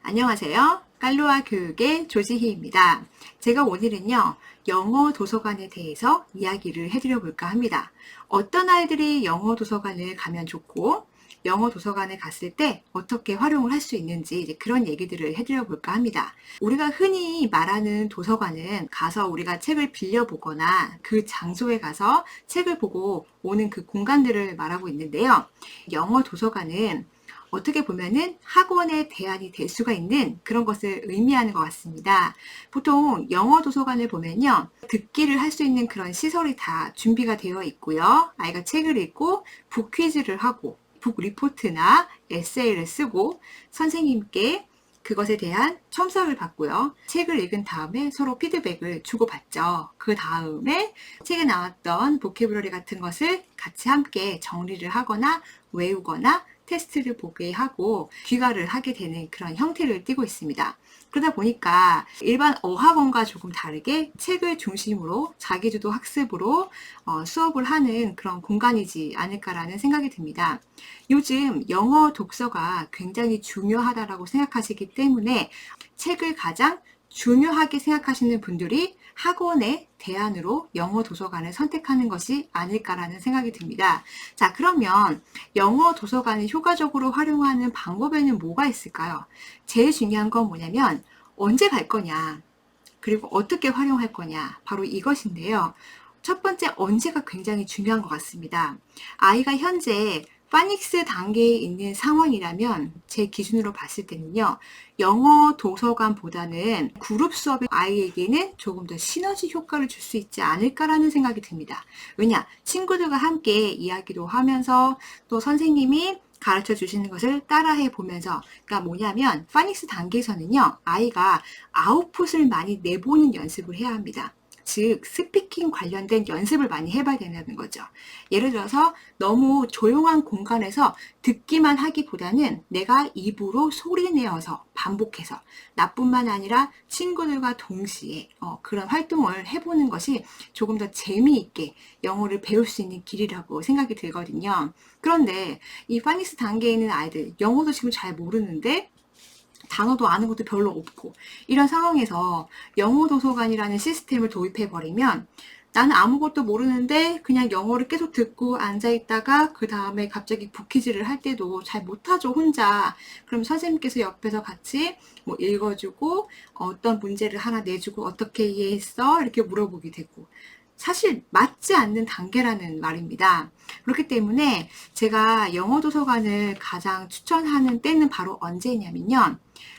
안녕하세요. 깔로아 교육의 조지희입니다. 제가 오늘은요, 영어 도서관에 대해서 이야기를 해드려 볼까 합니다. 어떤 아이들이 영어 도서관을 가면 좋고, 영어 도서관에 갔을 때 어떻게 활용을 할 수 있는지 이제 그런 얘기들을 해드려 볼까 합니다. 우리가 흔히 말하는 도서관은 가서 우리가 책을 빌려보거나 그 장소에 가서 책을 보고 오는 그 공간들을 말하고 있는데요. 영어 도서관은 어떻게 보면은 학원의 대안이 될 수가 있는 그런 것을 의미하는 것 같습니다. 보통 영어 도서관을 보면요, 듣기를 할 수 있는 그런 시설이 다 준비가 되어 있고요. 아이가 책을 읽고 북 퀴즈를 하고 북 리포트나 에세이를 쓰고 선생님께 그것에 대한 첨삭을 받고요. 책을 읽은 다음에 서로 피드백을 주고받죠. 그 다음에 책에 나왔던 보캐블러리 같은 것을 같이 함께 정리를 하거나 외우거나 테스트를 보게 하고 귀가를 하게 되는 그런 형태를 띠고 있습니다. 그러다 보니까 일반 어학원과 조금 다르게 책을 중심으로 자기주도 학습으로 수업을 하는 그런 공간이지 않을까라는 생각이 듭니다. 요즘 영어 독서가 굉장히 중요하다라고 생각하시기 때문에 책을 가장 중요하게 생각하시는 분들이 학원의 대안으로 영어 도서관을 선택하는 것이 아닐까라는 생각이 듭니다. 자, 그러면 영어 도서관을 효과적으로 활용하는 방법에는 뭐가 있을까요? 제일 중요한 건 뭐냐면 언제 갈 거냐, 그리고 어떻게 활용할 거냐, 바로 이것인데요. 첫 번째, 언제가 굉장히 중요한 것 같습니다. 아이가 현재 파닉스 단계에 있는 상황이라면 제 기준으로 봤을 때는요, 영어 도서관보다는 그룹 수업이 아이에게는 조금 더 시너지 효과를 줄 수 있지 않을까라는 생각이 듭니다. 왜냐? 친구들과 함께 이야기도 하면서 또 선생님이 가르쳐 주시는 것을 따라해 보면서, 그러니까 뭐냐면 파닉스 단계에서는요, 아이가 아웃풋을 많이 내보는 연습을 해야 합니다. 즉 스피킹 관련된 연습을 많이 해봐야 된다는 거죠. 예를 들어서 너무 조용한 공간에서 듣기만 하기보다는 내가 입으로 소리내어서 반복해서 나뿐만 아니라 친구들과 동시에 그런 활동을 해보는 것이 조금 더 재미있게 영어를 배울 수 있는 길이라고 생각이 들거든요. 그런데 이 파닉스 단계에 있는 아이들, 영어도 지금 잘 모르는데 단어도 아는 것도 별로 없고 이런 상황에서 영어 도서관이라는 시스템을 도입해 버리면 나는 아무것도 모르는데 그냥 영어를 계속 듣고 앉아있다가 그 다음에 갑자기 북퀴즈를 할 때도 잘 못하죠, 혼자. 그럼 선생님께서 옆에서 같이 뭐 읽어주고 어떤 문제를 하나 내주고 어떻게 이해했어? 이렇게 물어보게 되고 사실 맞지 않는 단계라는 말입니다. 그렇기 때문에 제가 영어 도서관을 가장 추천하는 때는 바로 언제냐면요.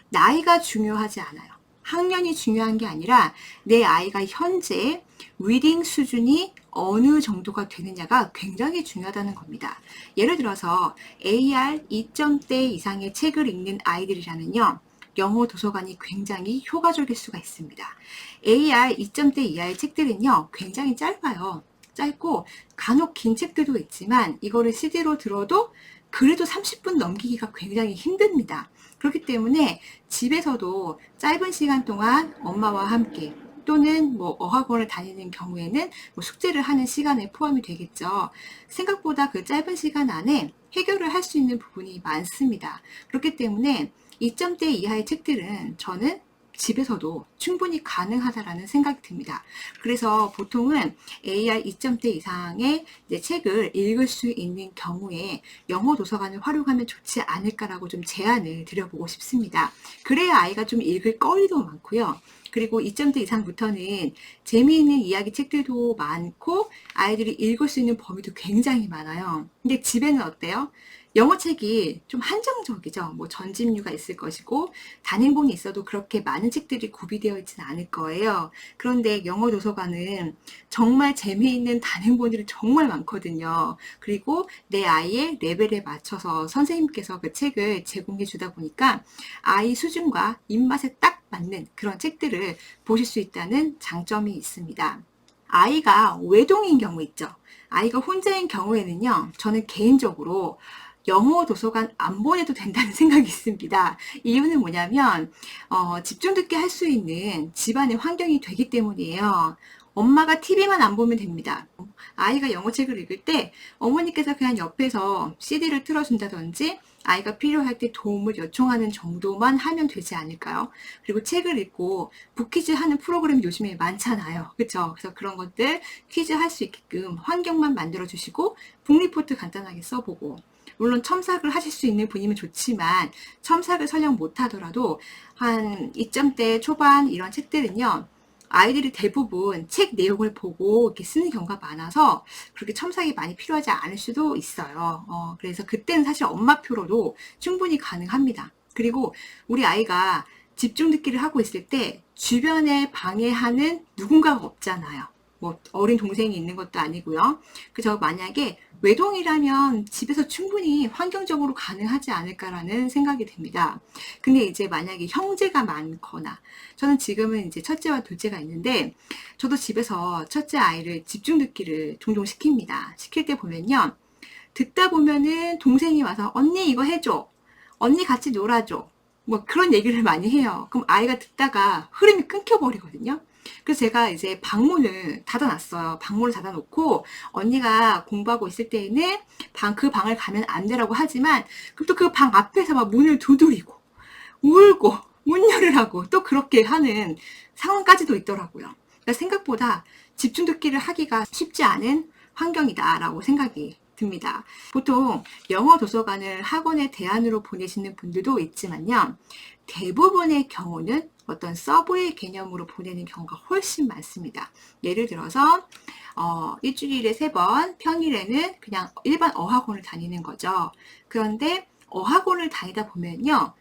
나이가 중요하지 않아요. 학년이 중요한 게 아니라 내 아이가 현재 리딩 수준이 어느 정도가 되느냐가 굉장히 중요하다는 겁니다. 예를 들어서 AR 2점대 이상의 책을 읽는 아이들이라면요. 영어 도서관이 굉장히 효과적일 수가 있습니다. AR 2점대 이하의 책들은요, 굉장히 짧아요. 짧고 간혹 긴 책들도 있지만 이거를 CD로 들어도 그래도 30분 넘기기가 굉장히 힘듭니다. 그렇기 때문에 집에서도 짧은 시간 동안 엄마와 함께 또는 뭐 어학원을 다니는 경우에는 뭐 숙제를 하는 시간에 포함이 되겠죠. 생각보다 그 짧은 시간 안에 해결을 할 수 있는 부분이 많습니다. 그렇기 때문에 2점대 이하의 책들은 저는 집에서도 충분히 가능하다라는 생각이 듭니다. 그래서 보통은 AR 2점대 이상의 책을 읽을 수 있는 경우에 영어 도서관을 활용하면 좋지 않을까라고 좀 제안을 드려보고 싶습니다. 그래야 아이가 좀 읽을 거리도 많고요. 그리고 2점대 이상부터는 재미있는 이야기 책들도 많고 아이들이 읽을 수 있는 범위도 굉장히 많아요. 근데 집에는 어때요? 영어 책이 좀 한정적이죠. 뭐 전집류가 있을 것이고 단행본이 있어도 그렇게 많은 책들이 구비되어 있지는 않을 거예요. 그런데 영어 도서관은 정말 재미있는 단행본들이 정말 많거든요. 그리고 내 아이의 레벨에 맞춰서 선생님께서 그 책을 제공해 주다 보니까 아이 수준과 입맛에 딱 맞는 그런 책들을 보실 수 있다는 장점이 있습니다. 아이가 외동인 경우 있죠. 아이가 혼자인 경우에는요, 저는 개인적으로 영어 도서관 안 보내도 된다는 생각이 있습니다. 이유는 뭐냐면 집중 듣기 할 수 있는 집안의 환경이 되기 때문이에요. 엄마가 TV만 안 보면 됩니다. 아이가 영어책을 읽을 때 어머니께서 그냥 옆에서 CD를 틀어준다든지 아이가 필요할 때 도움을 요청하는 정도만 하면 되지 않을까요? 그리고 책을 읽고 북퀴즈 하는 프로그램 요즘에 많잖아요. 그쵸? 그래서 그런 것들 퀴즈 할 수 있게끔 환경만 만들어 주시고 북리포트 간단하게 써보고, 물론 첨삭을 하실 수 있는 분이면 좋지만 첨삭을 설령 못하더라도 한 2점대 초반 이런 책들은요, 아이들이 대부분 책 내용을 보고 이렇게 쓰는 경우가 많아서 그렇게 첨삭이 많이 필요하지 않을 수도 있어요. 그래서 그때는 사실 엄마표로도 충분히 가능합니다. 그리고 우리 아이가 집중 듣기를 하고 있을 때 주변에 방해하는 누군가가 없잖아요. 뭐 어린 동생이 있는 것도 아니고요. 그저 만약에 외동이라면 집에서 충분히 환경적으로 가능하지 않을까라는 생각이 듭니다. 근데 이제 만약에 형제가 많거나, 저는 지금은 이제 첫째와 둘째가 있는데 저도 집에서 첫째 아이를 집중 듣기를 종종 시킵니다. 시킬 때 보면요, 듣다 보면은 동생이 와서 언니 이거 해줘, 언니 같이 놀아줘, 뭐 그런 얘기를 많이 해요. 그럼 아이가 듣다가 흐름이 끊겨버리거든요. 그래서 제가 이제 방문을 닫아놨어요. 방문을 닫아놓고 언니가 공부하고 있을 때에는 그 방을 가면 안 되라고 하지만, 그럼 또 그 방 앞에서 막 문을 두드리고 울고 문 열으라고 또 그렇게 하는 상황까지도 있더라고요. 그러니까 생각보다 집중 듣기를 하기가 쉽지 않은 환경이다라고 생각이 듭니다. 보통 영어 도서관을 학원의 대안으로 보내시는 분들도 있지만요, 대부분의 경우는 어떤 서브웨이 개념으로 보내는 경우가 훨씬 많습니다. 예를 들어서 일주일에 3번, 평일에는 그냥 일반 어학원을 다니는 거죠. 그런데 어학원을 다니다 보면요,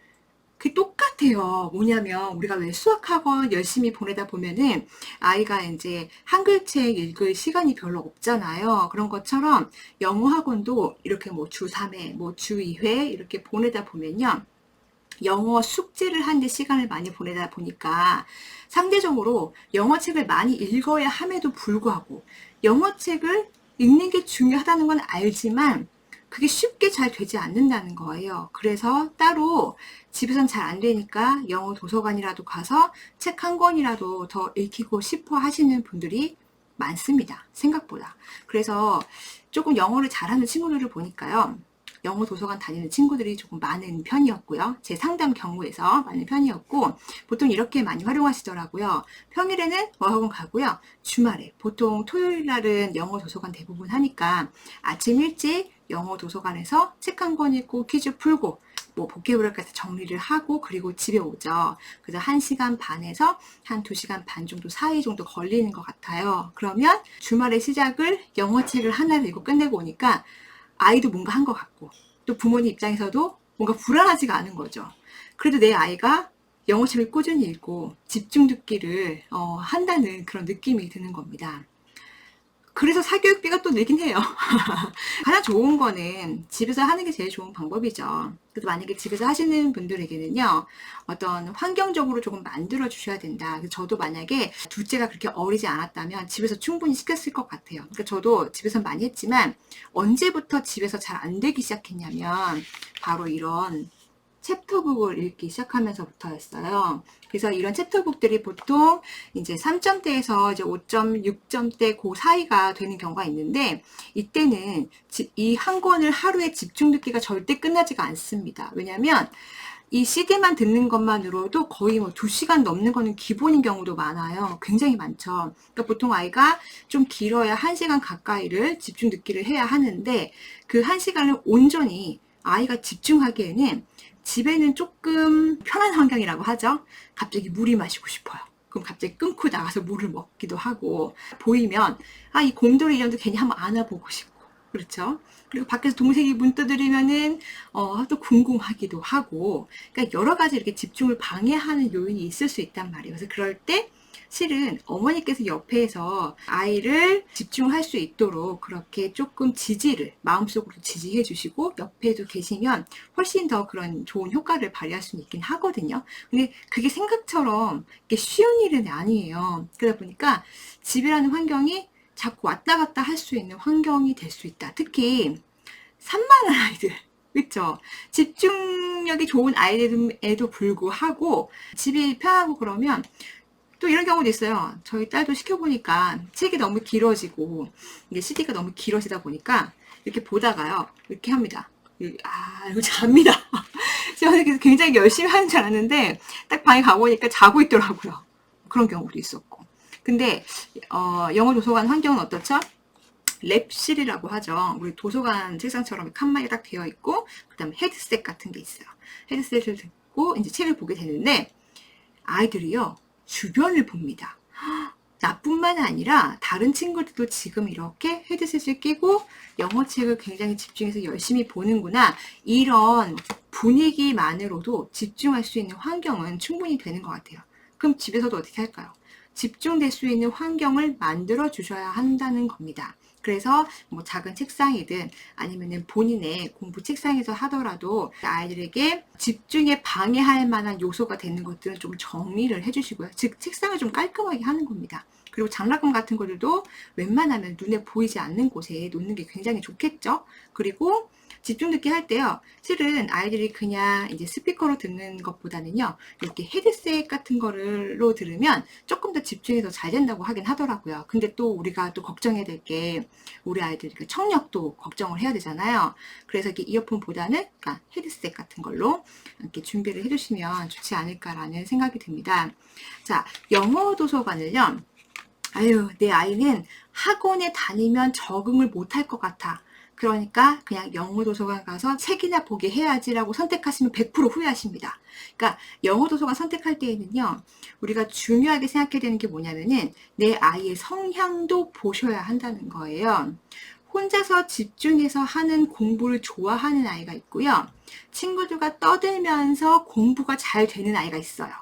그게 똑같아요. 뭐냐면 우리가 왜 수학학원 열심히 보내다 보면은 아이가 이제 한글책 읽을 시간이 별로 없잖아요. 그런 것처럼 영어 학원도 이렇게 뭐 주 3회, 뭐 주 2회 이렇게 보내다 보면요, 영어 숙제를 하는데 시간을 많이 보내다 보니까 상대적으로 영어책을 많이 읽어야 함에도 불구하고 영어책을 읽는 게 중요하다는 건 알지만 그게 쉽게 잘 되지 않는다는 거예요. 그래서 따로 집에선 잘 안 되니까 영어 도서관이라도 가서 책 한 권이라도 더 읽히고 싶어 하시는 분들이 많습니다. 생각보다. 그래서 조금 영어를 잘하는 친구들을 보니까요, 영어 도서관 다니는 친구들이 조금 많은 편이었고요. 제 상담 경우에서 많은 편이었고, 보통 이렇게 많이 활용하시더라고요. 평일에는 어학원 가고요. 주말에, 보통 토요일 날은 영어 도서관 대부분 하니까 아침 일찍 영어 도서관에서 책 한 권 읽고 퀴즈 풀고 뭐 보케블러리까지 정리를 하고 그리고 집에 오죠. 그래서 1시간 반에서 한 2시간 반 정도 사이 정도 걸리는 것 같아요. 그러면 주말에 시작을 영어책을 하나를 읽고 끝내고 오니까 아이도 뭔가 한 것 같고, 또 부모님 입장에서도 뭔가 불안하지가 않은 거죠. 그래도 내 아이가 영어책을 꾸준히 읽고 집중 듣기를 한다는 그런 느낌이 드는 겁니다. 그래서 사교육비가 또 늘긴 해요. 가장 좋은 거는 집에서 하는 게 제일 좋은 방법이죠. 그래서 만약에 집에서 하시는 분들에게는요, 어떤 환경적으로 조금 만들어 주셔야 된다. 그래서 저도 만약에 둘째가 그렇게 어리지 않았다면 집에서 충분히 시켰을 것 같아요. 그러니까 저도 집에서 많이 했지만 언제부터 집에서 잘 안 되기 시작했냐면 바로 이런 챕터북을 읽기 시작하면서부터였어요. 그래서 이런 챕터북들이 보통 이제 3점대에서 이제 5.6점대 그 사이가 되는 경우가 있는데, 이때는 이 한 권을 하루에 집중 듣기가 절대 끝나지가 않습니다. 왜냐면 이 CD만 듣는 것만으로도 거의 뭐 2시간 넘는 거는 기본인 경우도 많아요. 굉장히 많죠. 그러니까 보통 아이가 좀 길어야 1시간 가까이를 집중 듣기를 해야 하는데, 그 1시간을 온전히 아이가 집중하기에는 집에는 조금 편한 환경이라고 하죠. 갑자기 물이 마시고 싶어요. 그럼 갑자기 끊고 나가서 물을 먹기도 하고, 보이면 이 곰돌이 이름도 괜히 한번 안아보고 싶고, 그렇죠. 그리고 밖에서 동생이 문 두드리면은 또 궁금하기도 하고, 그러니까 여러 가지 이렇게 집중을 방해하는 요인이 있을 수 있단 말이에요. 그래서 그럴 때 실은 어머니께서 옆에서 아이를 집중할 수 있도록 그렇게 조금 지지를 마음속으로 지지해 주시고 옆에도 계시면 훨씬 더 그런 좋은 효과를 발휘할 수 있긴 하거든요. 근데 그게 생각처럼 쉬운 일은 아니에요. 그러다 보니까 집이라는 환경이 자꾸 왔다 갔다 할 수 있는 환경이 될 수 있다. 특히 산만한 아이들, 그렇죠? 집중력이 좋은 아이들에도 불구하고 집이 편하고 그러면 또 이런 경우도 있어요. 저희 딸도 시켜보니까 책이 너무 길어지고 이게 CD가 너무 길어지다 보니까 이렇게 보다가요, 이렇게 합니다. 이거 잡니다. 저는 그래서 굉장히 열심히 하는 줄 알았는데 딱 방에 가보니까 자고 있더라고요. 그런 경우도 있었고. 근데 영어 도서관 환경은 어떻죠? 랩실이라고 하죠. 우리 도서관 책상처럼 칸막이 딱 되어 있고, 그 다음에 헤드셋 같은 게 있어요. 헤드셋을 듣고 이제 책을 보게 되는데, 아이들이요, 주변을 봅니다. 나뿐만 아니라 다른 친구들도 지금 이렇게 헤드셋을 끼고 영어책을 굉장히 집중해서 열심히 보는구나. 이런 분위기만으로도 집중할 수 있는 환경은 충분히 되는 것 같아요. 그럼 집에서도 어떻게 할까요? 집중될 수 있는 환경을 만들어 주셔야 한다는 겁니다. 그래서 뭐 작은 책상이든 아니면은 본인의 공부 책상에서 하더라도 아이들에게 집중에 방해할 만한 요소가 되는 것들은 좀 정리를 해주시고요. 즉 책상을 좀 깔끔하게 하는 겁니다. 그리고 장난감 같은 것들도 웬만하면 눈에 보이지 않는 곳에 놓는 게 굉장히 좋겠죠. 그리고 집중 듣기 할 때요, 실은 아이들이 그냥 이제 스피커로 듣는 것보다는요, 이렇게 헤드셋 같은 거로 들으면 조금 더 집중이 더 잘 된다고 하긴 하더라고요. 근데 또 우리가 또 걱정해야 될 게, 우리 아이들 청력도 걱정을 해야 되잖아요. 그래서 이렇게 이어폰보다는 그러니까 헤드셋 같은 걸로 이렇게 준비를 해주시면 좋지 않을까라는 생각이 듭니다. 자, 영어 도서관을요, 내 아이는 학원에 다니면 적응을 못할 것 같아. 그러니까 그냥 영어 도서관 가서 책이나 보게 해야지라고 선택하시면 100% 후회하십니다. 그러니까 영어 도서관 선택할 때에는요, 우리가 중요하게 생각해야 되는 게 뭐냐면은 내 아이의 성향도 보셔야 한다는 거예요. 혼자서 집중해서 하는 공부를 좋아하는 아이가 있고요. 친구들과 떠들면서 공부가 잘 되는 아이가 있어요.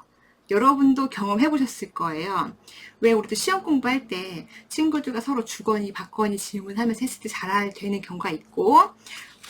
여러분도 경험해 보셨을 거예요. 왜 우리도 시험 공부할 때 친구들과 서로 주거니 받거니 질문하면서 했을 때 잘 되는 경우가 있고,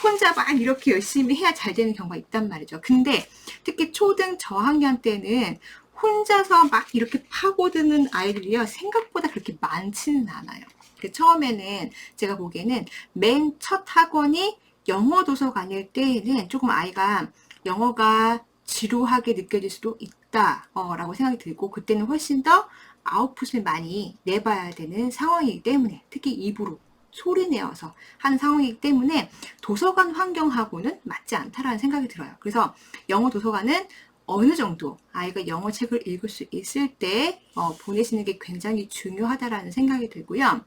혼자 막 이렇게 열심히 해야 잘 되는 경우가 있단 말이죠. 근데 특히 초등 저학년 때는 혼자서 막 이렇게 파고드는 아이들이요, 생각보다 그렇게 많지는 않아요. 처음에는 제가 보기에는 맨 첫 학원이 영어 도서관일 때에는 조금 아이가 영어가 지루하게 느껴질 수도 있다라고 생각이 들고, 그때는 훨씬 더 아웃풋을 많이 내봐야 되는 상황이기 때문에, 특히 입으로 소리 내어서 하는 상황이기 때문에 도서관 환경하고는 맞지 않다라는 생각이 들어요. 그래서 영어 도서관은 어느 정도 아이가 영어 책을 읽을 수 있을 때 보내시는 게 굉장히 중요하다라는 생각이 들고요.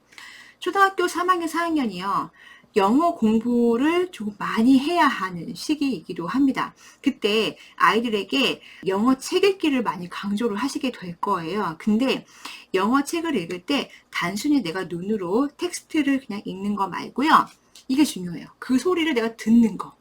초등학교 3학년, 4학년이요. 영어 공부를 좀 많이 해야 하는 시기이기도 합니다. 그때 아이들에게 영어 책 읽기를 많이 강조를 하시게 될 거예요. 근데 영어 책을 읽을 때 단순히 내가 눈으로 텍스트를 그냥 읽는 거 말고요. 이게 중요해요. 그 소리를 내가 듣는 거.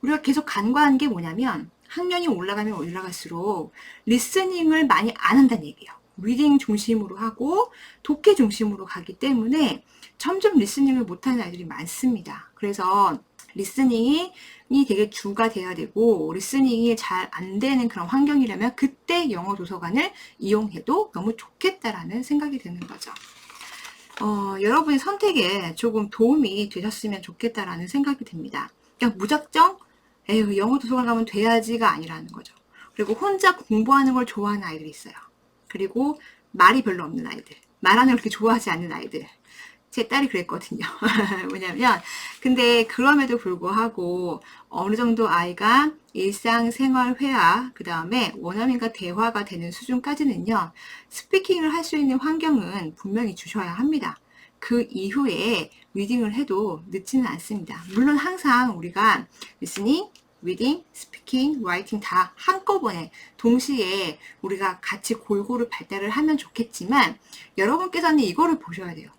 우리가 계속 간과한 게 뭐냐면 학년이 올라가면 올라갈수록 리스닝을 많이 안 한다는 얘기예요. 리딩 중심으로 하고 독해 중심으로 가기 때문에 점점 리스닝을 못하는 아이들이 많습니다. 그래서 리스닝이 되게 주가 돼야 되고, 리스닝이 잘 안 되는 그런 환경이라면 그때 영어 도서관을 이용해도 너무 좋겠다라는 생각이 드는 거죠. 여러분의 선택에 조금 도움이 되셨으면 좋겠다라는 생각이 듭니다. 그냥 무작정 영어 도서관 가면 돼야지가 아니라는 거죠. 그리고 혼자 공부하는 걸 좋아하는 아이들이 있어요. 그리고 말이 별로 없는 아이들, 말하는 걸 그렇게 좋아하지 않는 아이들. 제 딸이 그랬거든요. 왜냐면 근데 그럼에도 불구하고 어느 정도 아이가 일상생활 회화, 그 다음에 원어민과 대화가 되는 수준까지는요, 스피킹을 할 수 있는 환경은 분명히 주셔야 합니다. 그 이후에 리딩을 해도 늦지는 않습니다. 물론 항상 우리가 리스닝, 리딩, 스피킹, 라이팅 다 한꺼번에 동시에 우리가 같이 골고루 발달을 하면 좋겠지만, 여러분께서는 이거를 보셔야 돼요.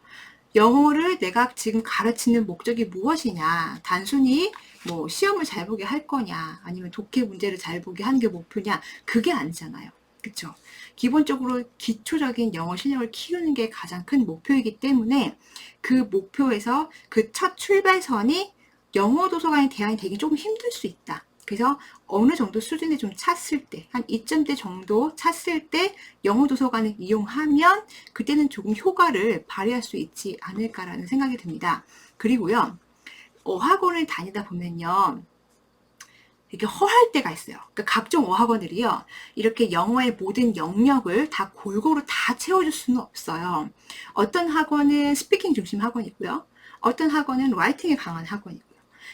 영어를 내가 지금 가르치는 목적이 무엇이냐, 단순히 뭐 시험을 잘 보게 할 거냐, 아니면 독해 문제를 잘 보게 하는 게 목표냐, 그게 아니잖아요. 그쵸? 기본적으로 기초적인 영어 실력을 키우는 게 가장 큰 목표이기 때문에 그 목표에서 그 첫 출발선이 영어 도서관에 대항이 되기 조금 힘들 수 있다. 그래서 어느 정도 수준에 좀 찼을 때, 한 2점대 정도 찼을 때 영어 도서관을 이용하면 그때는 조금 효과를 발휘할 수 있지 않을까라는 생각이 듭니다. 그리고요, 어학원을 다니다 보면요, 이렇게 허할 때가 있어요. 그러니까 각종 어학원들이요, 이렇게 영어의 모든 영역을 다 골고루 다 채워줄 수는 없어요. 어떤 학원은 스피킹 중심 학원이고요. 어떤 학원은 라이팅에 강한 학원이고요.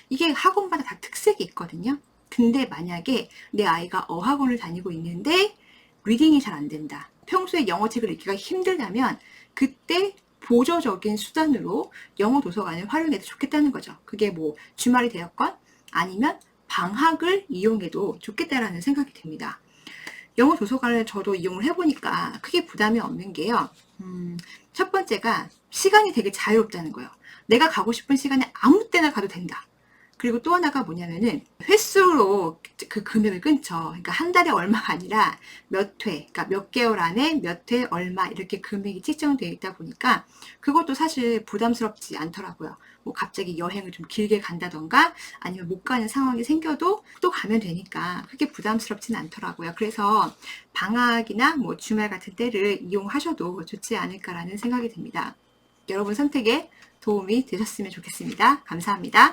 이게 학원마다 다 특색이 있거든요. 근데 만약에 내 아이가 어학원을 다니고 있는데 리딩이 잘 안 된다. 평소에 영어책을 읽기가 힘들다면 그때 보조적인 수단으로 영어 도서관을 활용해도 좋겠다는 거죠. 그게 뭐 주말이 되었건 아니면 방학을 이용해도 좋겠다라는 생각이 듭니다. 영어 도서관을 저도 이용을 해보니까 크게 부담이 없는 게요. 첫 번째가 시간이 되게 자유롭다는 거예요. 내가 가고 싶은 시간에 아무 때나 가도 된다. 그리고 또 하나가 뭐냐면은 횟수로 그 금액을 끊죠. 그러니까 한 달에 얼마가 아니라 몇 회, 그러니까 몇 개월 안에 몇 회 얼마 이렇게 금액이 책정되어 있다 보니까 그것도 사실 부담스럽지 않더라고요. 뭐 갑자기 여행을 좀 길게 간다던가 아니면 못 가는 상황이 생겨도 또 가면 되니까 크게 부담스럽진 않더라고요. 그래서 방학이나 뭐 주말 같은 때를 이용하셔도 좋지 않을까라는 생각이 듭니다. 여러분 선택에 도움이 되셨으면 좋겠습니다. 감사합니다.